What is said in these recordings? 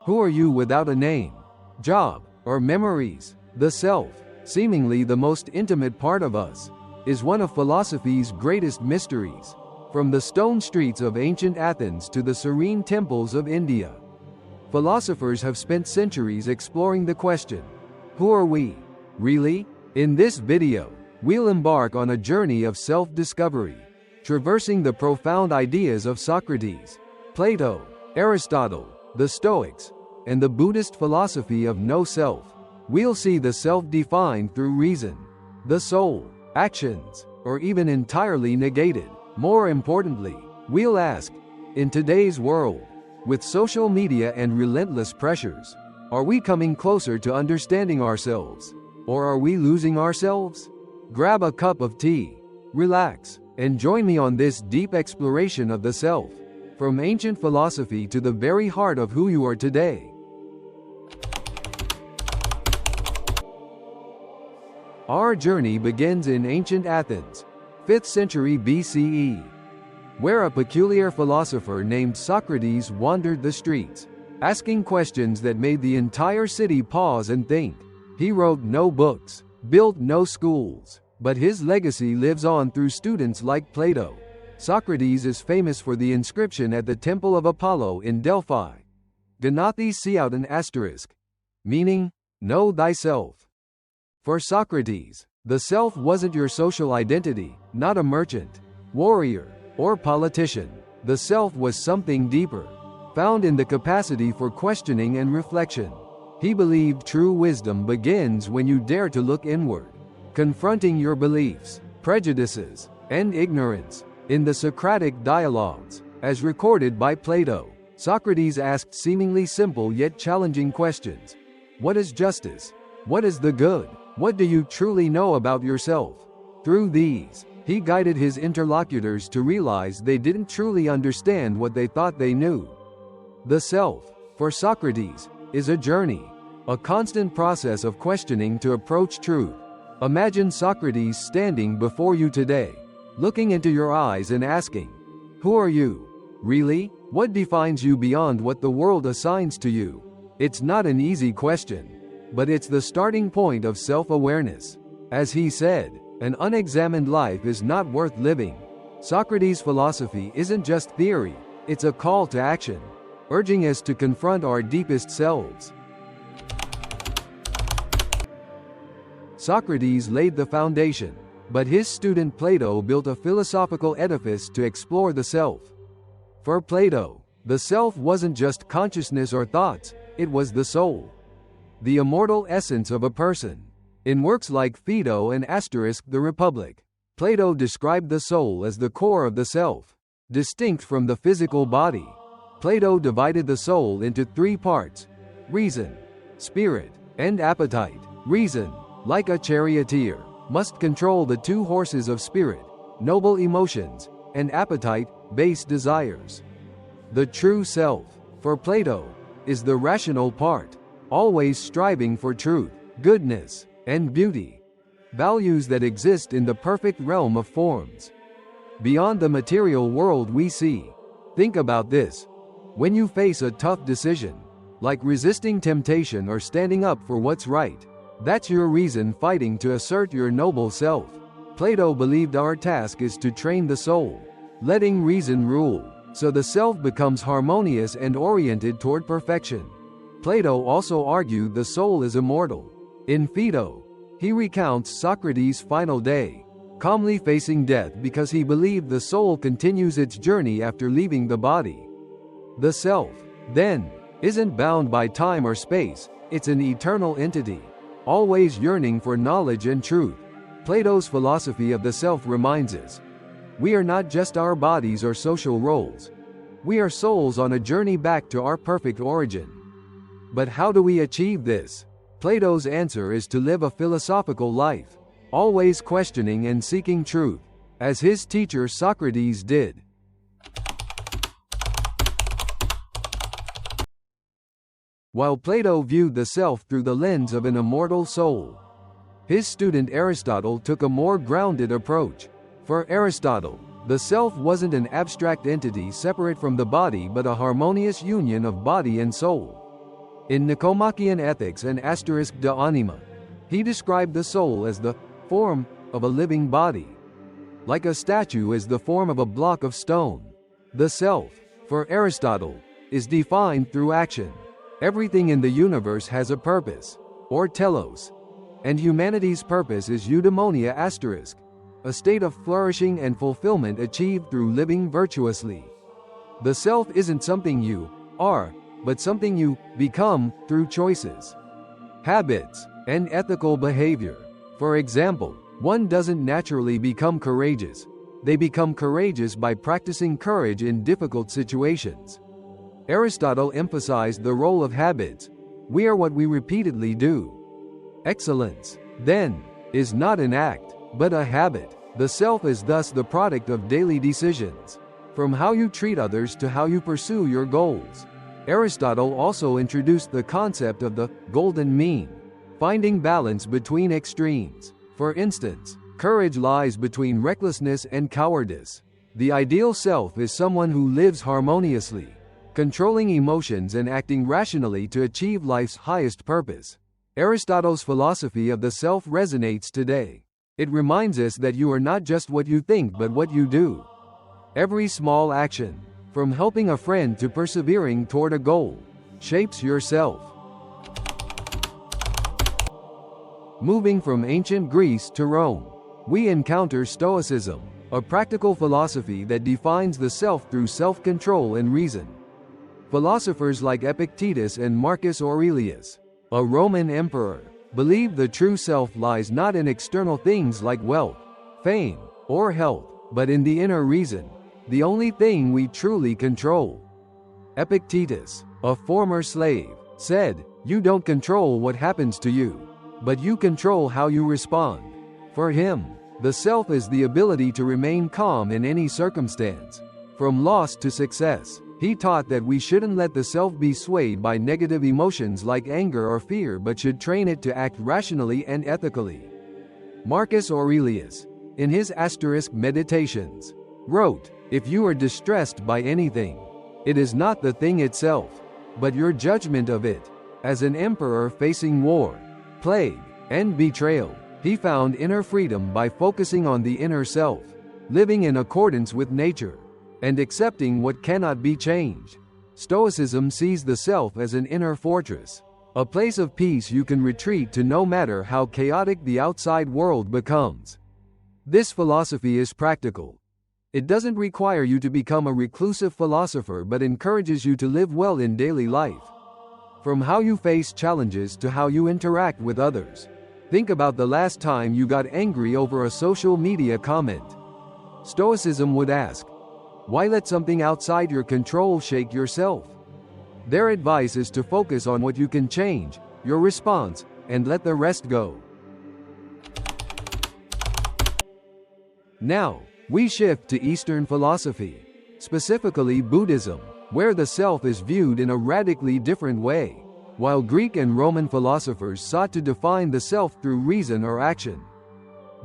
Who are you without a name, job, or memories? The self, seemingly the most intimate part of us, is one of philosophy's greatest mysteries. From the stone streets of ancient Athens to the serene temples of India, philosophers have spent centuries exploring the question, who are we, really? In this video, we'll embark on a journey of self-discovery, traversing the profound ideas of Socrates, Plato, Aristotle, the Stoics, and the Buddhist philosophy of no self. We'll see the self defined through reason, the soul, actions, or even entirely negated. More importantly, we'll ask, in today's world, with social media and relentless pressures, are we coming closer to understanding ourselves? Or are we losing ourselves? Grab a cup of tea, relax, and join me on this deep exploration of the self, from ancient philosophy to the very heart of who you are today. Our journey begins in ancient Athens, 5th century BCE, where a peculiar philosopher named Socrates wandered the streets, asking questions that made the entire city pause and think. He wrote no books, built no schools, but his legacy lives on through students like Plato. Socrates is famous for the inscription at the Temple of Apollo in Delphi. Gnathi Seout an asterisk, meaning, know thyself. For Socrates, the self wasn't your social identity, not a merchant, warrior, or politician. The self was something deeper, found in the capacity for questioning and reflection. He believed true wisdom begins when you dare to look inward, confronting your beliefs, prejudices, and ignorance. In the Socratic dialogues, as recorded by Plato, Socrates asked seemingly simple yet challenging questions. What is justice? What is the good? What do you truly know about yourself? Through these, he guided his interlocutors to realize they didn't truly understand what they thought they knew. The self, for Socrates, is a journey, a constant process of questioning to approach truth. Imagine Socrates standing before you today, looking into your eyes and asking, who are you, really? What defines you beyond what the world assigns to you? It's not an easy question, but it's the starting point of self-awareness. As he said, an unexamined life is not worth living. Socrates' philosophy isn't just theory, it's a call to action, urging us to confront our deepest selves. Socrates laid the foundation, but his student Plato built a philosophical edifice to explore the self. For Plato, the self wasn't just consciousness or thoughts, it was the soul, the immortal essence of a person. In works like Phaedo and the Republic, Plato described the soul as the core of the self, distinct from the physical body. Plato divided the soul into three parts: reason, spirit, and appetite. Reason, like a charioteer, must control the two horses of spirit, noble emotions, and appetite, base desires. The true self, for Plato, is the rational part, always striving for truth, goodness, and beauty, values that exist in the perfect realm of forms, beyond the material world we see. Think about this. When you face a tough decision, like resisting temptation or standing up for what's right, that's your reason fighting to assert your noble self. Plato believed our task is to train the soul, letting reason rule, so the self becomes harmonious and oriented toward perfection. Plato also argued the soul is immortal. In Phaedo, he recounts Socrates' final day, calmly facing death because he believed the soul continues its journey after leaving the body. The self, then, isn't bound by time or space, it's an eternal entity, always yearning for knowledge and truth. Plato's philosophy of the self reminds us, we are not just our bodies or social roles. We are souls on a journey back to our perfect origin. But how do we achieve this? Plato's answer is to live a philosophical life, always questioning and seeking truth, as his teacher Socrates did. While Plato viewed the self through the lens of an immortal soul, his student Aristotle took a more grounded approach. For Aristotle, the self wasn't an abstract entity separate from the body but a harmonious union of body and soul. In Nicomachean Ethics and de Anima, he described the soul as the form of a living body, like a statue is the form of a block of stone. The self, for Aristotle, is defined through action. Everything in the universe has a purpose, or telos, and humanity's purpose is eudaimonia *, a state of flourishing and fulfillment achieved through living virtuously. The self isn't something you are, but something you become through choices, habits, and ethical behavior. For example, one doesn't naturally become courageous. They become courageous by practicing courage in difficult situations. Aristotle emphasized the role of habits. We are what we repeatedly do. Excellence, then, is not an act, but a habit. The self is thus the product of daily decisions, from how you treat others to how you pursue your goals. Aristotle also introduced the concept of the golden mean, finding balance between extremes. For instance, courage lies between recklessness and cowardice. The ideal self is someone who lives harmoniously, controlling emotions and acting rationally to achieve life's highest purpose. Aristotle's philosophy of the self resonates today. It reminds us that you are not just what you think but what you do. Every small action, from helping a friend to persevering toward a goal, shapes yourself. Moving from ancient Greece to Rome, we encounter Stoicism, a practical philosophy that defines the self through self-control and reason. Philosophers like Epictetus and Marcus Aurelius, a Roman emperor, believed the true self lies not in external things like wealth, fame, or health, but in the inner reason, the only thing we truly control. Epictetus, a former slave, said, "You don't control what happens to you, but you control how you respond." For him, the self is the ability to remain calm in any circumstance. From loss to success, he taught that we shouldn't let the self be swayed by negative emotions like anger or fear but should train it to act rationally and ethically. Marcus Aurelius, in his Meditations, wrote, "If you are distressed by anything, it is not the thing itself, but your judgment of it." As an emperor facing war, plague, and betrayal, he found inner freedom by focusing on the inner self, living in accordance with nature, and accepting what cannot be changed. Stoicism sees the self as an inner fortress, a place of peace you can retreat to no matter how chaotic the outside world becomes. This philosophy is practical. It doesn't require you to become a reclusive philosopher but encourages you to live well in daily life. From how you face challenges to how you interact with others. Think about the last time you got angry over a social media comment. Stoicism would ask, why let something outside your control shake yourself? Their advice is to focus on what you can change, your response, and let the rest go. Now, we shift to Eastern philosophy, specifically Buddhism, where the self is viewed in a radically different way. While Greek and Roman philosophers sought to define the self through reason or action,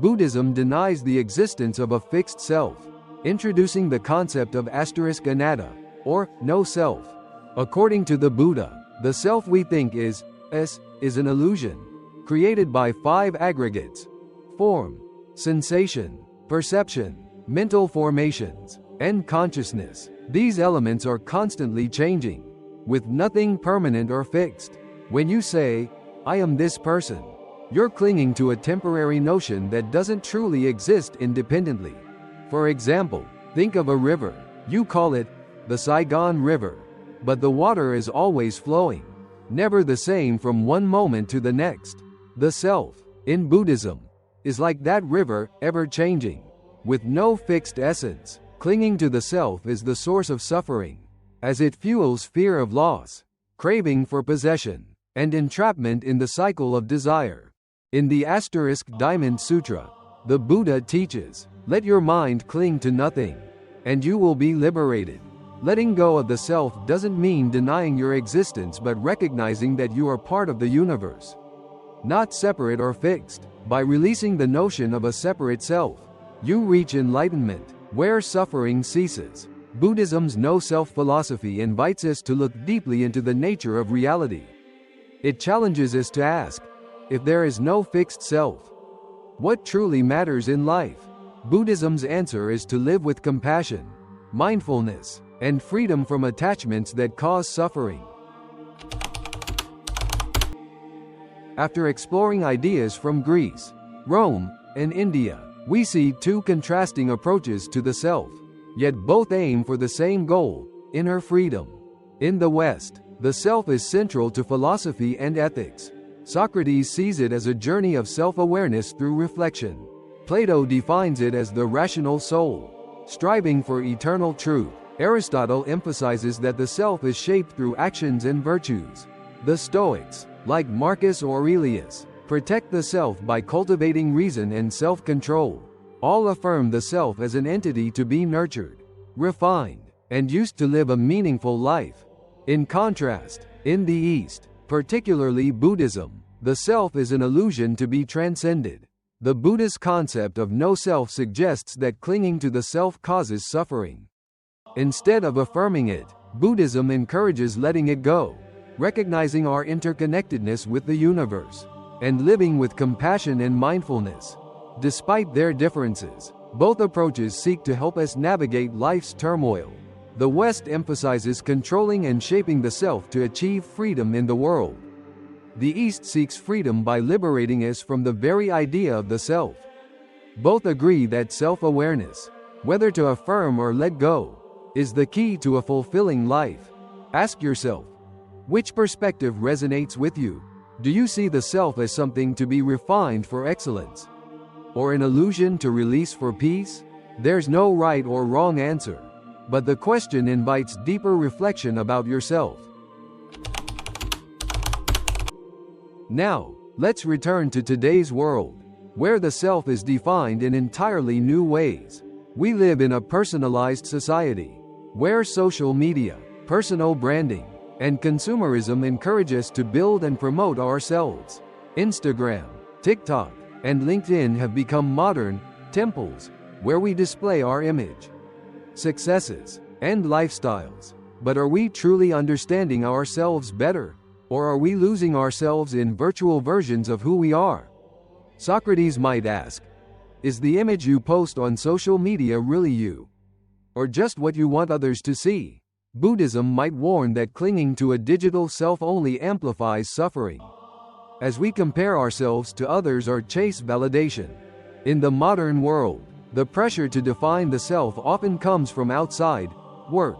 Buddhism denies the existence of a fixed self, introducing the concept of anatta, or no self. According to the Buddha, the self we think is an illusion, created by 5 aggregates: form, sensation, perception, mental formations, and consciousness. These elements are constantly changing, with nothing permanent or fixed. When you say, "I am this person," you're clinging to a temporary notion that doesn't truly exist independently. For example, think of a river. You call it the Saigon River, but the water is always flowing, never the same from one moment to the next. The self, in Buddhism, is like that river, ever changing, with no fixed essence. Clinging to the self is the source of suffering, as it fuels fear of loss, craving for possession, and entrapment in the cycle of desire. In the Diamond Sutra, the Buddha teaches, let your mind cling to nothing, and you will be liberated. Letting go of the self doesn't mean denying your existence but recognizing that you are part of the universe, not separate or fixed. By releasing the notion of a separate self, you reach enlightenment, where suffering ceases. Buddhism's no-self philosophy invites us to look deeply into the nature of reality. It challenges us to ask, if there is no fixed self, what truly matters in life? Buddhism's answer is to live with compassion, mindfulness, and freedom from attachments that cause suffering. After exploring ideas from Greece, Rome, and India, we see two contrasting approaches to the self, yet both aim for the same goal, inner freedom. In the West, the self is central to philosophy and ethics. Socrates sees it as a journey of self-awareness through reflection. Plato defines it as the rational soul, striving for eternal truth. Aristotle emphasizes that the self is shaped through actions and virtues. The Stoics, like Marcus Aurelius, protect the self by cultivating reason and self-control. All affirm the self as an entity to be nurtured, refined, and used to live a meaningful life. In contrast, in the East, particularly Buddhism, the self is an illusion to be transcended. The Buddhist concept of no self suggests that clinging to the self causes suffering. Instead of affirming it, Buddhism encourages letting it go, recognizing our interconnectedness with the universe, and living with compassion and mindfulness. Despite their differences, both approaches seek to help us navigate life's turmoil. The West emphasizes controlling and shaping the self to achieve freedom in the world. The East seeks freedom by liberating us from the very idea of the self. Both agree that self-awareness, whether to affirm or let go, is the key to a fulfilling life. Ask yourself, which perspective resonates with you? Do you see the self as something to be refined for excellence, or an illusion to release for peace? There's no right or wrong answer, but the question invites deeper reflection about yourself. Now, let's return to today's world, where the self is defined in entirely new ways. We live in a personalized society, where social media, personal branding, and consumerism encourage us to build and promote ourselves. Instagram, TikTok, and LinkedIn have become modern temples where we display our image, successes, and lifestyles. But are we truly understanding ourselves better? Or are we losing ourselves in virtual versions of who we are? Socrates might ask, is the image you post on social media really you? Or just what you want others to see? Buddhism might warn that clinging to a digital self only amplifies suffering, as we compare ourselves to others or chase validation. In the modern world, the pressure to define the self often comes from outside, work,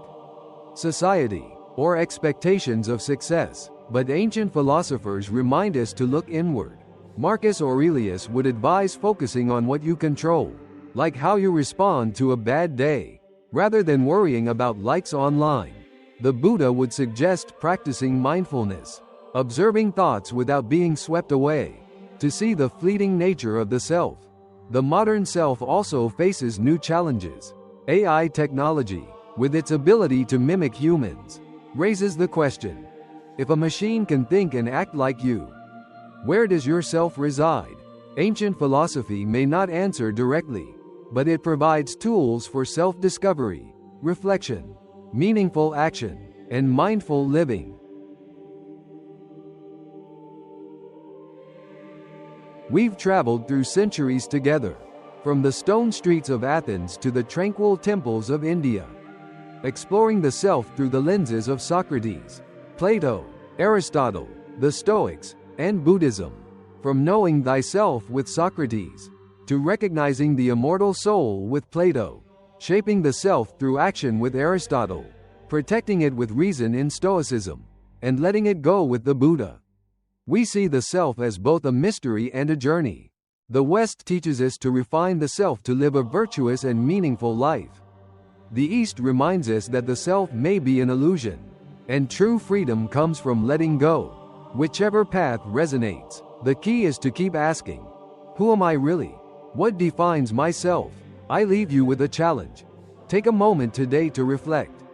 society, or expectations of success. But ancient philosophers remind us to look inward. Marcus Aurelius would advise focusing on what you control, like how you respond to a bad day, rather than worrying about likes online. The Buddha would suggest practicing mindfulness, observing thoughts without being swept away, to see the fleeting nature of the self. The modern self also faces new challenges. AI technology, with its ability to mimic humans, raises the question, if a machine can think and act like you, where does your self reside? Ancient philosophy may not answer directly, but it provides tools for self-discovery, reflection, meaningful action, and mindful living. We've traveled through centuries together, from the stone streets of Athens to the tranquil temples of India, exploring the self through the lenses of Socrates, Plato, Aristotle, the Stoics, and Buddhism. From knowing thyself with Socrates, to recognizing the immortal soul with Plato, shaping the self through action with Aristotle, protecting it with reason in Stoicism, and letting it go with the Buddha. We see the self as both a mystery and a journey. The West teaches us to refine the self to live a virtuous and meaningful life. The East reminds us that the self may be an illusion, and true freedom comes from letting go. Whichever path resonates, the key is to keep asking, who am I really? What defines myself? I leave you with a challenge. Take a moment today to reflect.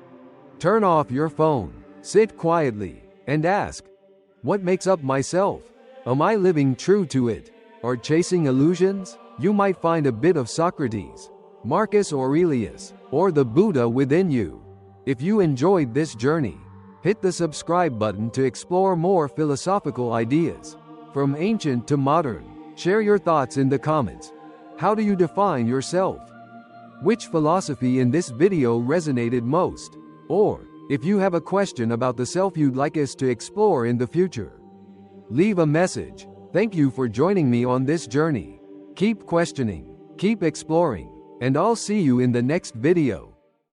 Turn off your phone, sit quietly, and ask, what makes up myself? Am I living true to it, or chasing illusions? You might find a bit of Socrates, Marcus Aurelius, or the Buddha within you. If you enjoyed this journey, Hit the subscribe button to explore more philosophical ideas. From ancient to modern, share your thoughts in the comments. How do you define yourself? Which philosophy in this video resonated most? Or, if you have a question about the self you'd like us to explore in the future, leave a message. Thank you for joining me on this journey. Keep questioning, keep exploring, and I'll see you in the next video.